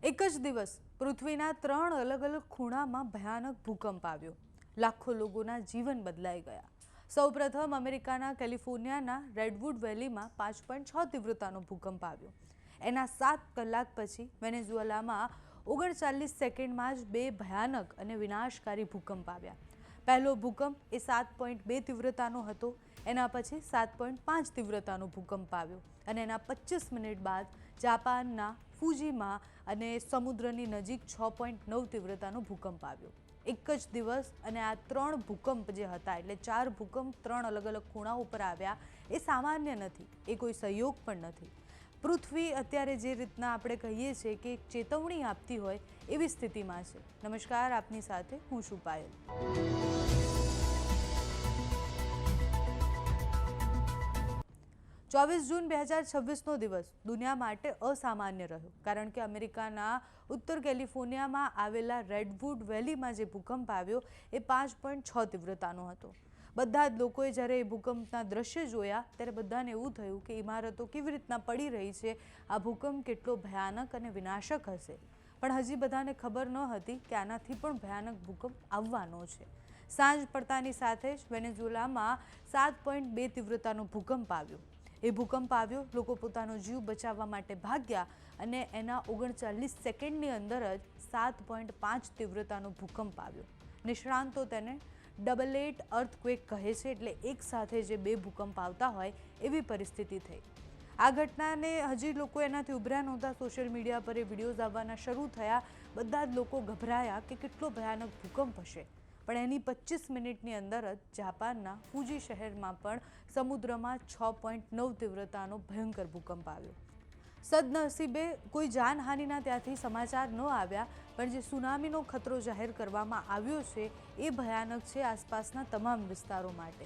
એક જ દિવસ પૃથ્વીના 3 અલગ અલગ ખૂણામાં ભયાનક ભૂકંપ આવ્યો। લાખો લોકોના જીવન બદલાઈ ગયા। સૌપ્રથમ અમેરિકાના કેલિફોર્નિયાના રેડવુડ વેલીમાં 5.6 તીવ્રતાનો ભૂકંપ આવ્યો। એના 7 કલાક પછી વેનેઝુએલામાં 39 સેકન્ડમાં જ બે ભયાનક અને વિનાશકારી ભૂકંપ આવ્યા। પહેલો ભૂકંપ એ 7.2 તીવ્રતાનો હતો। એના પછી 7.5 તીવ્રતાનો ભૂકંપ આવ્યો અને એના 25 મિનિટ બાદ જાપાનના ફુજીમાં અને સમુદ્રની નજીક 6.9 તીવ્રતાનો ભૂકંપ આવ્યો। એક જ દિવસ અને આ 3 ભૂકંપ જે હતા એટલે 4 ભૂકંપ 3 અલગ અલગ ખૂણા ઉપર આવ્યા એ સામાન્ય નથી, એ કોઈ સંયોગ પણ નથી। પૃથ્વી અત્યારે જે રીતના આપણે કહીએ છીએ કે ચેતવણી આપતી હોય એવી સ્થિતિમાં છે। નમસ્કાર, આપની સાથે હું છું પાયલ। 24 જૂન 2026નો દિવસ દુનિયા માટે અસામાન્ય રહ્યો, કારણ કે અમેરિકાના ઉત્તર કેલિફોર્નિયામાં આવેલા રેડવુડ વેલીમાં જે ભૂકંપ આવ્યો એ 5.6 તીવ્રતાનો હતો। બધા જ લોકોએ જ્યારે એ ભૂકંપના દ્રશ્ય જોયા ત્યારે બધાને એવું થયું કે ઇમારતો કેવી રીતના પડી રહી છે, આ ભૂકંપ કેટલો ભયાનક અને વિનાશક હશે। પણ હજી બધાને ખબર ન હતી કે આનાથી પણ ભયાનક ભૂકંપ આવવાનો છે। સાંજ પડતાની સાથે જ વેનેઝુએલામાં 7.2 તીવ્રતાનો ભૂકંપ આવ્યો। એ ભૂકંપ આવ્યો, લોકો પોતાનો જીવ બચાવવા માટે ભાગ્યા અને એના 39 સેકન્ડની અંદર જ 7.5 તીવ્રતાનો ભૂકંપ આવ્યો। નિષ્ણાંતો તેને ડબલ એટ અર્થક્વેક કહે છે, એટલે એક સાથે જે બે ભૂકંપ આવતા હોય એવી પરિસ્થિતિ થઈ। આ ઘટનાને હજી લોકો એનાથી ઉભર્યા નહોતા। સોશિયલ મીડિયા પર એ વિડીયોઝ આવવાના શરૂ થયા। બધા જ લોકો ગભરાયા કે કેટલો ભયાનક ભૂકંપ હશે। પણ એની 25 મિનિટની અંદર જ જાપાનના ફુજી શહેરમાં પણ સમુદ્રમાં 6.9 તીવ્રતાનો ભયંકર ભૂકંપ આવ્યો। સદનસીબે કોઈ જાનહાનિના ત્યાંથી સમાચાર ન આવ્યા, પણ જે સુનામીનો ખતરો જાહેર કરવામાં આવ્યો છે એ ભયાનક છે આસપાસના તમામ વિસ્તારો માટે।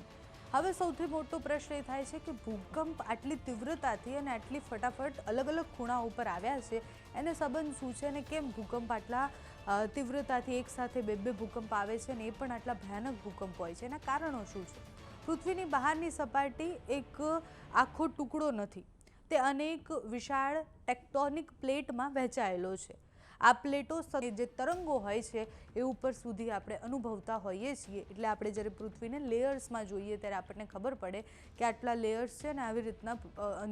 હવે સૌથી મોટો પ્રશ્ન એ થાય છે કે ભૂકંપ આટલી તીવ્રતાથી અને આટલી ફટાફટ અલગ અલગ ખૂણા ઉપર આવ્યા છે, એને સંબંધ શું છે અને કેમ ભૂકંપ આટલા તીવ્રતાથી એકસાથે બે ભૂકંપ આવે છે અને એ પણ આટલા ભયાનક ભૂકંપ હોય છે, એના કારણો શું છે? પૃથ્વીની બહારની સપાટી એક આખો ટુકડો નથી, તે અનેક વિશાળ ટેક્ટોનિક પ્લેટમાં વહેંચાયેલો છે। આ પ્લેટો જે તરંગો હોય છે એ ઉપર સુધી આપણે અનુભવતા હોઈએ છીએ। એટલે આપણે જ્યારે પૃથ્વીને લેયર્સમાં જોઈએ ત્યારે આપણને ખબર પડે કે આટલા લેયર્સ છે ને આવી રીતના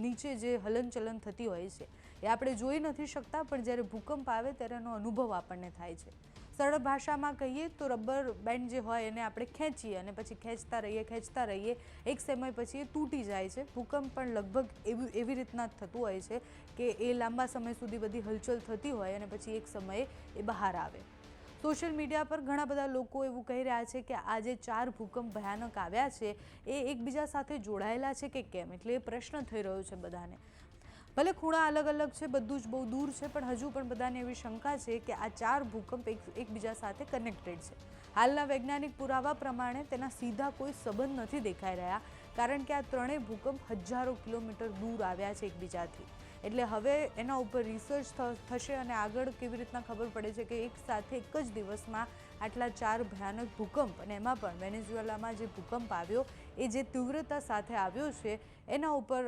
નીચે જે હલનચલન થતી હોય છે એ આપણે જોઈ નથી શકતા, પણ જ્યારે ભૂકંપ આવે ત્યારે એનો અનુભવ આપણને થાય છે। સરળ ભાષામાં કહીએ તો રબર બેન્ડ જે હોય એને આપણે ખેંચીએ અને પછી ખેંચતા રહીએ, એક સમય પછી એ તૂટી જાય છે। ભૂકંપ પણ લગભગ એવી રીતના થતું હોય છે કે એ લાંબા સમય સુધી બધી હલચલ થતી હોય અને પછી એક સમયે એ બહાર આવે। સોશિયલ મીડિયા પર ઘણા બધા લોકો એવું કહી રહ્યા છે કે આ જે 4 ભૂકંપ ભયાનક આવ્યા છે એ એકબીજા સાથે જોડાયેલા છે કે કેમ, એટલે એ પ્રશ્ન થઈ રહ્યો છે બધાને। ભલે ખૂણા અલગ અલગ છે, બધું જ બહુ દૂર છે, પણ હજુ પણ બધાને એવી શંકા છે કે આ 4 ભૂકંપ એકબીજા સાથે કનેક્ટેડ છે। હાલના વૈજ્ઞાનિક પુરાવા પ્રમાણે તેના સીધા કોઈ સંબંધ નથી દેખાઈ રહ્યા, કારણ કે આ ત્રણેય ભૂકંપ હજારો કિલોમીટર દૂર આવ્યા છે એકબીજાથી। એટલે હવે એના ઉપર રિસર્ચ થશે અને આગળ કેવી રીતના ખબર પડે છે કે એક સાથે એક જ દિવસમાં આટલા 4 ભયાનક ભૂકંપ, અને એમાં પણ વેનેઝુએલામાં જે ભૂકંપ આવ્યો એ જે તીવ્રતા સાથે આવ્યો છે એના ઉપર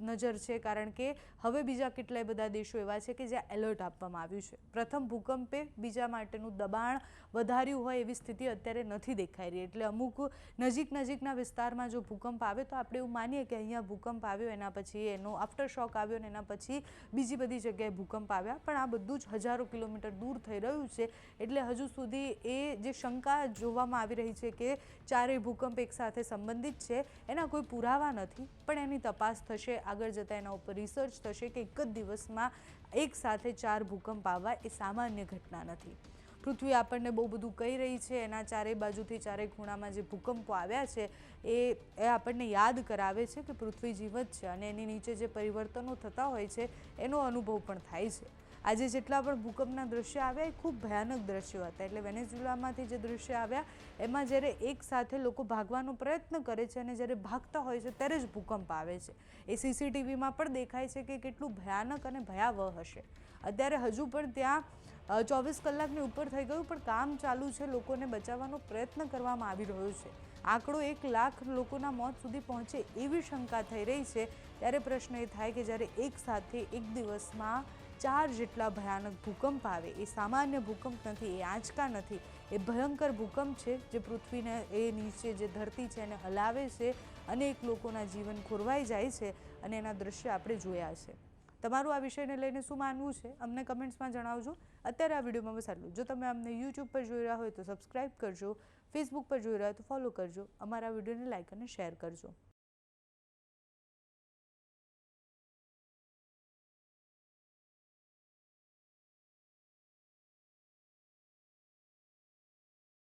નજર છે, કારણ કે હવે બીજા કેટલાય બધા દેશો એવા છે કે જ્યાં એલર્ટ આપવામાં આવ્યું છે। પ્રથમ ભૂકંપે બીજા માટેનું દબાણ વધાર્યું હોય એવી સ્થિતિ અત્યારે નથી દેખાઈ રહી, એટલે અમુક નજીકના વિસ્તારમાં જો ભૂકંપ આવે તો આપણે એવું માનીએ કે અહીંયા ભૂકંપ આવ્યો, એના પછી એનો આફ્ટર શોક આવ્યો અને એના પછી બીજી બધી જગ્યાએ ભૂકંપ આવ્યા, પણ આ બધું જ હજારો કિલોમીટર દૂર થઈ રહ્યું છે। એટલે હજુ સુધી એ જે શંકા જોવામાં આવી રહી છે કે 4 ભૂકંપ એકસાથે સંબંધિત છે એના કોઈ પુરાવા નથી, પણ એની તપાસ થશે। આગળ જતાં એના ઉપર રિસર્ચ થશે કે એક જ દિવસમાં એક સાથે 4 ભૂકંપ આવવા એ સામાન્ય ઘટના નથી। પૃથ્વી આપણને બહુ બધું કહી રહી છે, એના ચારેય બાજુથી ચારેય ખૂણામાં જે ભૂકંપો આવ્યા છે એ આપણને યાદ કરાવે છે કે પૃથ્વી જીવંત છે અને એની નીચે જે પરિવર્તનો થતા હોય છે એનો અનુભવ પણ થાય છે। આજે જેટલા પણ ભૂકંપના દૃશ્ય આવ્યા એ ખૂબ ભયાનક દૃશ્યો હતા। એટલે વેનેઝુએલામાંથી જે દૃશ્ય આવ્યા એમાં જ્યારે એક સાથે લોકો ભાગવાનો પ્રયત્ન કરે છે અને જ્યારે ભાગતા હોય છે ત્યારે જ ભૂકંપ આવે છે। એ સીસીટીવીમાં પણ દેખાય છે કે કેટલું ભયાનક અને ભયાવહ હશે। અત્યારે હજુ પણ ત્યાં 24 કલાકની ઉપર થઈ ગયું, પણ કામ ચાલુ છે, લોકોને બચાવવાનો પ્રયત્ન કરવામાં આવી રહ્યો છે। આંકડો 1 લાખ લોકોના મોત સુધી પહોંચે એવી શંકા થઈ રહી છે। ત્યારે પ્રશ્ન એ થાય કે જ્યારે એક સાથે એક દિવસમાં 4 જેટલા ભયાનક ભૂકંપ આવે એ સામાન્ય ભૂકંપ નથી, એ આંચકા નથી, એ ભયંકર ભૂકંપ છે જે પૃથ્વીને એ નીચે જે ધરતી છે એને હલાવે છે, અનેક લોકોના જીવન ખોરવાઈ જાય છે અને એના દ્રશ્ય આપણે જોયા છે. તમારું આ વિષયને લઈને શું માનવું છે અમને કમેન્ટ્સમાં જણાવજો. અત્યારે આ વિડીયોમાં બસ આટલું. જો તમે અમને યુટ્યુબ પર જોઈ રહ્યા હોય તો સબસ્ક્રાઈબ કરજો, ફેસબુક પર જોઈ રહ્યા હોય તો ફોલો કરજો, અમારા વિડીયોને લાઈક અને શેર કરજો.